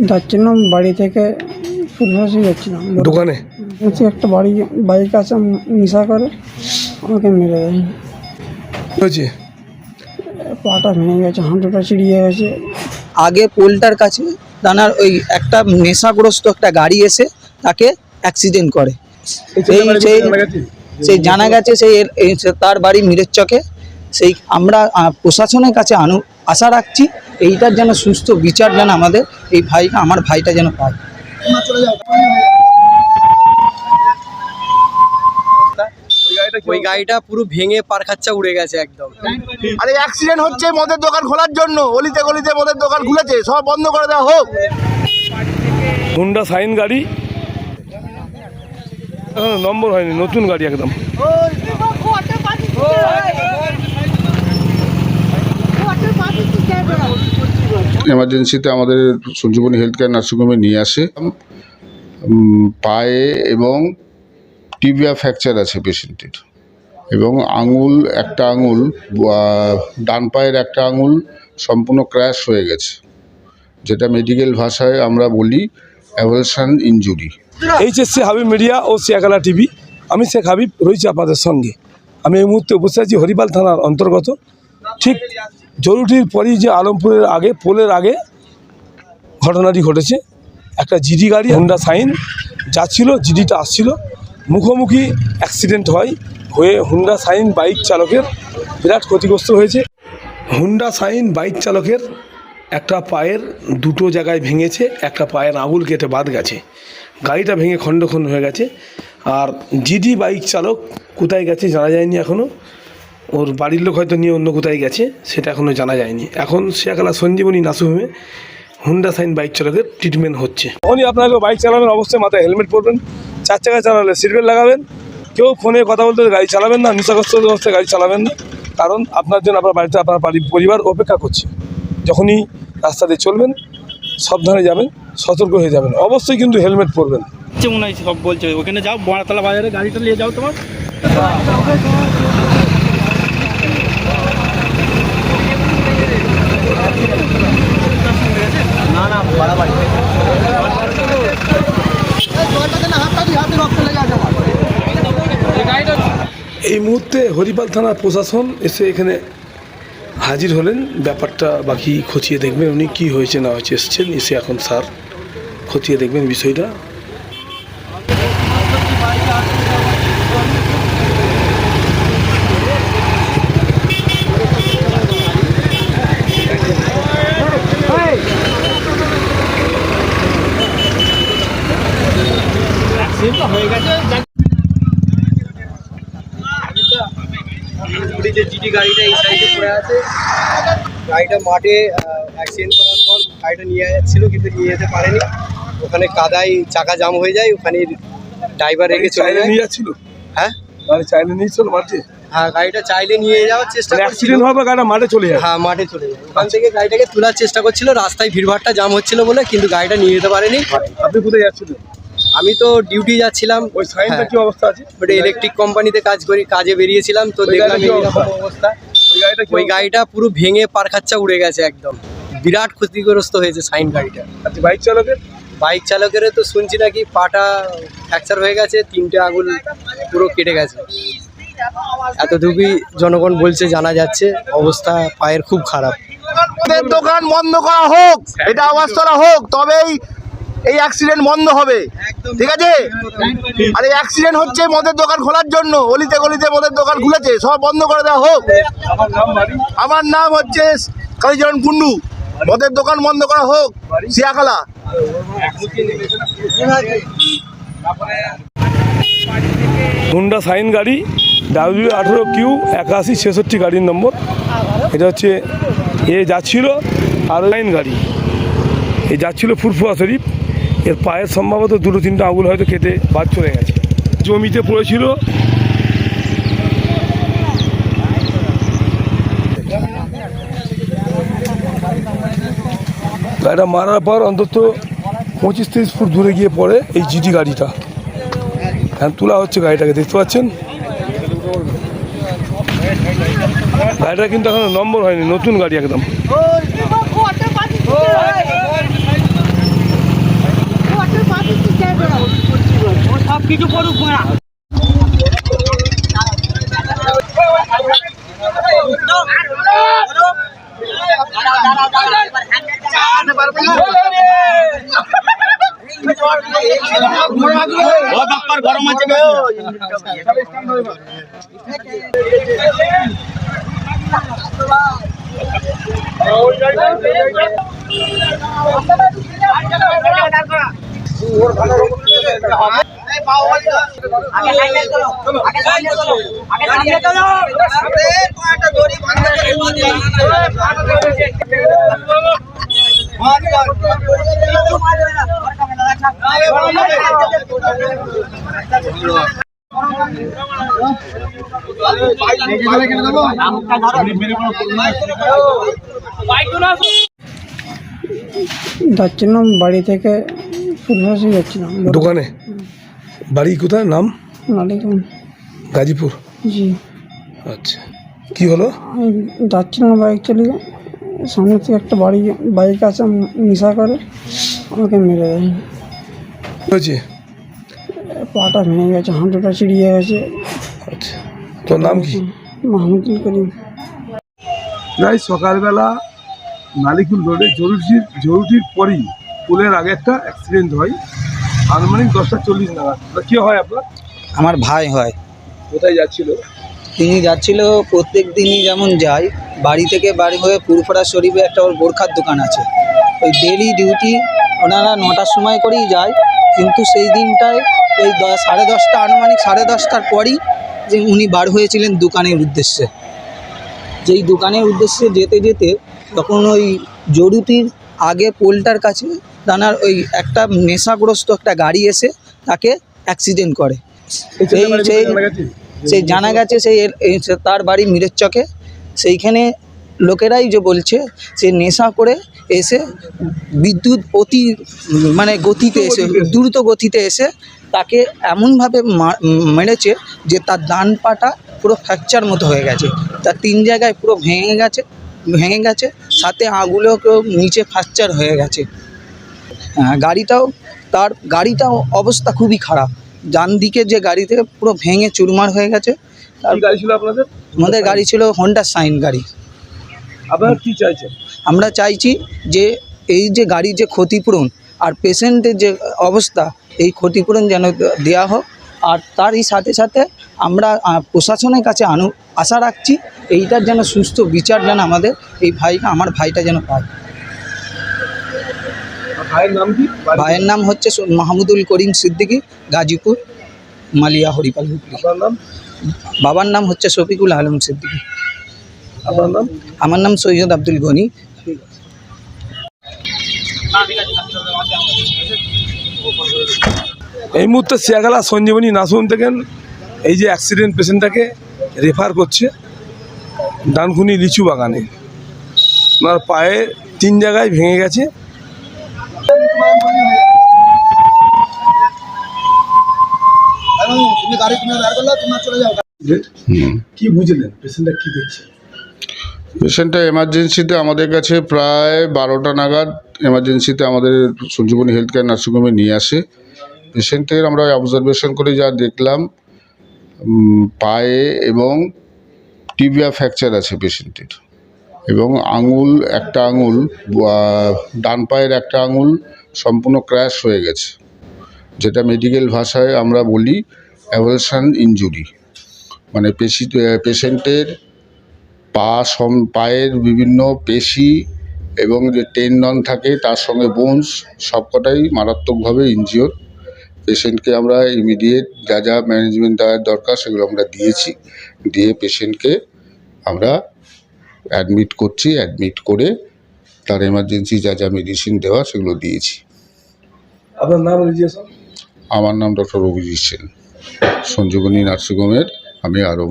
যাচ্ছিলাম বাড়ি থেকে ফুলবাসী যাচ্ছিলাম দোকানে, একটা বাইক আছে নেশা করে আমাকে মেরে দেয়। হয়েছে পাটা ভেঙে গেছে, হাঁটুটা চিড়িয়ে গেছে। আগে পোলটার কাছে দানার ওই একটা নেশাগ্রস্ত একটা গাড়ি এসে তাকে অ্যাক্সিডেন্ট করে। সেই জানা গেছে তার বাড়ি মিরের চকে। সেই আমরা প্রশাসনের কাছে আশা রাখছি এইটার যেন সুস্থ বিচার যেন আমাদের আমার ভাইটা যেন পায়। ওই গাড়িটা পুরো ভেঙে পারখাচ্চা উড়ে গেছে একদম। আরে অ্যাক্সিডেন্ট হচ্ছে মদের দোকান খোলার জন্য, অলিতে গলিতে মদের দোকান খুলেছে, সব বন্ধ করে দেওয়া হোক। হুন্ডা সাইন গাড়ি, নম্বর হয়নি, নতুন গাড়ি একদম। এমার্জেন্সিতে আমাদের সঞ্জীবনী হেলথ কেয়ার নার্সিংহোমে নিয়ে আসে। পায়ে এবং টিবিয়া ফ্র্যাকচার আছে পেশেন্টের, এবং একটা আঙুল ডান পায়ের একটা আঙুল সম্পূর্ণ ক্র্যাশ হয়ে গেছে, যেটা মেডিকেল ভাষায় আমরা বলি avulsion injury. HSC Habib media ও শিয়াখালা টিভি, আমি শেখ হাবিব রয়েছি আপনাদের সঙ্গে। আমি এই মুহূর্তে উপস্থিত আছি হরিপাল থানার অন্তর্গত, ঠিক জরুরির পরই যে আলমপুরের আগে পোলের আগে ঘটনাটি ঘটেছে। একটা জিডি গাড়ি হুন্ডা সাইন যাচ্ছিল, জিডিটা আসছিল, মুখোমুখি অ্যাক্সিডেন্ট হয়ে হুন্ডা সাইন বাইক চালকের বিরাট ক্ষতিগ্রস্ত হয়েছে। হুন্ডা সাইন বাইক চালকের একটা পায়ের দুটো জায়গায় ভেঙেছে, একটা পায়ের আঙুল কেটে বাদ গেছে, গাড়িটা ভেঙে খণ্ড খণ্ড হয়ে গেছে। আর জিডি বাইক চালক কোথায় গেছে জানা যায়নি এখনও, ওর বাড়ির লোক হয়তো নিয়ে অন্য কোথায় গেছে, সেটা এখনও জানা যায়নি। এখন শিয়াখালা সঞ্জীবনী নার্সিংহোমে হুন্ডা সাইন বাইক চালকের ট্রিটমেন্ট হচ্ছে। যখনই আপনাকে বাইক চালাবেন অবশ্যই মাথায় হেলমেট পরবেন, 4 চাকায় চালালে সিট বেল্ট লাগাবেন, কেউ ফোনে কথা বলতে গাড়ি চালাবেন না, নেশাগ্রস্ত অবস্থায় গাড়ি চালাবেন না, কারণ আপনার জন্য আপনার বাড়িতে আপনার পরিবার অপেক্ষা করছে। যখনই রাস্তা দিয়ে চলবেন সাবধানে যাবেন, সতর্ক হয়ে যাবেন, অবশ্যই কিন্তু হেলমেট পরবেন। মনে হয় সব বলছে ওখানে যাও, বড়াতলা বাজারে গাড়িটা নিয়ে যাও তোমার। এই মুহূর্তে হরিপাল থানার প্রশাসন এসে এখানে হাজির হলেন, ব্যাপারটা বাকি খতিয়ে দেখবেন, উনি কী হয়েছে না হয়েছে এসছেন, এসে এখন স্যার খতিয়ে দেখবেন বিষয়টা। হয়ে গেছে যে জিডি গাড়িটা এই সাইডে পড়ে আছে, গাড়িটা মাঠে অ্যাক্সিডেন্ট করার পর গাড়িটা নিয়ে যাচ্ছিল কিন্তু নিয়ে যেতে পারেনি, ওখানে কাদায় চাকা জাম হয়ে যায়, ওখানে ড্রাইভার রেখে চলে যায়। নিয়ে যাচ্ছিল, হ্যাঁ গাড়ি চাইলে নিয়েছিল মাঠে, হ্যাঁ গাড়িটা চাইলে নিয়ে যাওয়ার চেষ্টা করছিল, অ্যাক্সিডেন্ট হবে গাড়িটা মাঠে চলে যায়, হ্যাঁ মাঠে চলে যায়। ওখান থেকে গাড়িটাকে তোলার চেষ্টা করছিল, রাস্তায় ভিড়ভাড়টা জাম হচ্ছিল বলে, কিন্তু গাড়িটা নিয়ে যেতে পারেনি। আপনি কোথায় যাচ্ছিলেন? আমি তো ডিউটি যাচ্ছিলাম। ওই সাইনটা কি অবস্থা আছে? ওটা ইলেকট্রিক কোম্পানিতে কাজে বেরিয়েছিলাম, তো দেখলাম এইরকম অবস্থা। ওই গাড়িটা পুরো ভেঙে পারখাচ্চা উড়ে গেছে একদম, বিরাট ক্ষতিগ্রস্ত হয়েছে সাইন গাড়িটা। আচ্ছা, বাইক চালকের তো শুনছি নাকি পাটা ফ্র্যাকচার হয়ে গেছে, 3টে আঙুল পুরো কেটে গেছে, এতটুকুই জনগণ বলছে, জানা যাচ্ছে। অবস্থা পায়ের খুব খারাপ। মদের দোকান বন্ধ করা হোক, এটা আওয়াজ তোলা হোক, তবেই এই অ্যাক্সিডেন্ট বন্ধ হবে, ঠিক আছে? আরে অ্যাক্সিডেন্ট হচ্ছে মদের দোকান খোলার জন্য, অলিতে গলিতে মদের দোকান খুলেছে, সব বন্ধ করে দেওয়া হোক। আমার নাম হচ্ছে কালীচরণ কুন্ডু, মদের দোকান বন্ধ করা হোক শিয়াখালা। হুন্ডা সাইন গাড়ি W18Q8166 গাড়ির নম্বর, এটা হচ্ছে এ যাচ্ছিল আর লাইন গাড়ি, এ যাচ্ছিল ফুরফুরা শরীফ, এর পায়ের সম্ভবত 2-3টা আঙুল হয়তো কেটে বাদ চলে গেছে, জমিতে পড়েছিল। গাড়িটা মারার পর অন্তত 25-30 ফুট দূরে গিয়ে পড়ে এই জিডি গাড়িটা। হ্যাঁ, তোলা হচ্ছে গাড়িটাকে, দেখতে পাচ্ছেন। গাড়িটা কিন্তু এখন নম্বর হয়নি, নতুন গাড়ি একদম। সব কিছু করুক না। গরম আছে যাচ্ছিলাম বাড়ি থেকে পূর্বাসে যাচ্ছিলাম দোকানে। বাড়ি কোথায়, নাম? নালিগঞ্জ। গাজীপুর। জি। আচ্ছা, কি হলো? আমি যাচ্ছিলাম বাইক চালিয়ে, সামনে থেকে একটা বাইক আছে, নেশা করে আমাকে মেরে দেয়। হয়েছে? পাটা ভেঙে গেছে, হাঁটুটা চিড়িয়ে গেছে। আচ্ছা, তোর নাম কি? মাহমুদুল করিম। প্রায় সকালবেলা নালিকুল রোডে জরুরির পরেই পুলের আগে একটা অ্যাক্সিডেন্ট হয়, আনুমানিক 10:40 নাগাদ। কী হয় আপনার? আমার ভাই হয়। কোথায় যাচ্ছিল? তিনি যাচ্ছিল প্রত্যেক দিনই যেমন যায়, বাড়ি থেকে বাড়ি হয়ে পুরফড়া শরীফে একটা ওর গোর্খার দোকান আছে, ওই ডেলি ডিউটি ওনারা 9টার সময় করেই যায়। কিন্তু সেই দিনটায় ওই 10:30 আনুমানিক 10:30টার পরই যে উনি বার হয়েছিলেন দোকানের উদ্দেশ্যে। যেই দোকানের উদ্দেশ্যে যেতে যেতে তখন ওই জরুতির আগে পোলটার কাছে দানার ওই একটা নেশাগ্রস্ত একটা গাড়ি এসে তাকে অ্যাক্সিডেন্ট করে। সেই জানা গেছে তার বাড়ি মিরের চকে। সেইখানে লোকেরাই যে বলছে সে নেশা করে এসে বিদ্যুৎ গতিতে এসে দ্রুত গতিতে এসে তাকে এমনভাবে মেরেছে যে তার ডান পাটা পুরো ফ্র্যাকচার মতো হয়ে গেছে, তার 3 জায়গায় পুরো ভেঙে গেছে, সাথে আঙুলেও নিচে ফ্র্যাকচার হয়ে গেছে। গাড়িটাও অবস্থা খুবই খারাপ, ডান দিকে যে গাড়িতে পুরো ভেঙে চুরমার হয়ে গেছে। গাড়ি ছিল আপনাদের? আমাদের গাড়ি ছিল হন্ডা সাইন গাড়ি। আপনারা কি চাইছেন? আমরা চাইছি যে এই যে গাড়ির যে ক্ষতিপূরণ আর পেশেন্টের যে অবস্থা, এই ক্ষতিপূরণ যেন দেওয়া হোক। আর তারই সাথে সাথে আমরা প্রশাসনের কাছে আশা রাখছি এইটার যেন সুস্থ বিচার যেন আমার ভাইটা যেন পায়। ভাইয়ের নাম কি? ভাইয়ের নাম হচ্ছে মাহমুদুল করিম সিদ্দিকী, গাজীপুর মালিয়া হরিপাল হুগলি। বাবার নাম হচ্ছে শফিকুল আলম সিদ্দিকী। আপনার নাম? আমার নাম সৈয়দ আব্দুল গনি। এই মুহূর্তে শিয়াখালা সঞ্জীবনী নার্সিংহোম থেকে এই যে অ্যাক্সিডেন্ট পেশেন্টটাকে রেফার করছে ডানকুনি লিচু বাগানে। ওনার পায়ে 3 জায়গায় ভেঙে গেছে। কি বুঝলেন পেশেন্টটা কি দেখছে? পেশেন্টটা এমার্জেন্সিতে আমাদের কাছে প্রায় 12টা নাগাদ এমার্জেন্সিতে আমাদের সঞ্জীবনী হেলথ কেয়ার নার্সিংহোমে নিয়ে আসে। পেশেন্টের আমরা অবজারভেশন করে যা দেখলাম, পায়ে এবং টিবিয়া ফ্র্যাকচার আছে পেশেন্টের, এবং একটা আঙুল ডান পায়ের একটা আঙুল সম্পূর্ণ ক্র্যাশ হয়ে গেছে, যেটা মেডিকেল ভাষায় আমরা বলি অ্যাভালশন ইনজুরি। মানে পেশেন্টের পায়ের বিভিন্ন পেশি এবং যে টেন্ডন থাকে তার সঙ্গে বোনস সবকটাই মারাত্মকভাবে ইনজিওর। পেশেন্টকে আমরা ইমিডিয়েট যা ম্যানেজমেন্ট দেওয়ার দরকার সেগুলো আমরা দিয়েছি, দিয়ে পেশেন্টকে আমরা অ্যাডমিট করছি। অ্যাডমিট করে তার এমার্জেন্সি যা মেডিসিন দেওয়া সেগুলো দিয়েছি। আপনার নাম? রেজিস্ট্রেশন? আমার নাম ডক্টর অভিজিৎ সেন, সঞ্জীবনী নার্সিংহোমের আমি আরও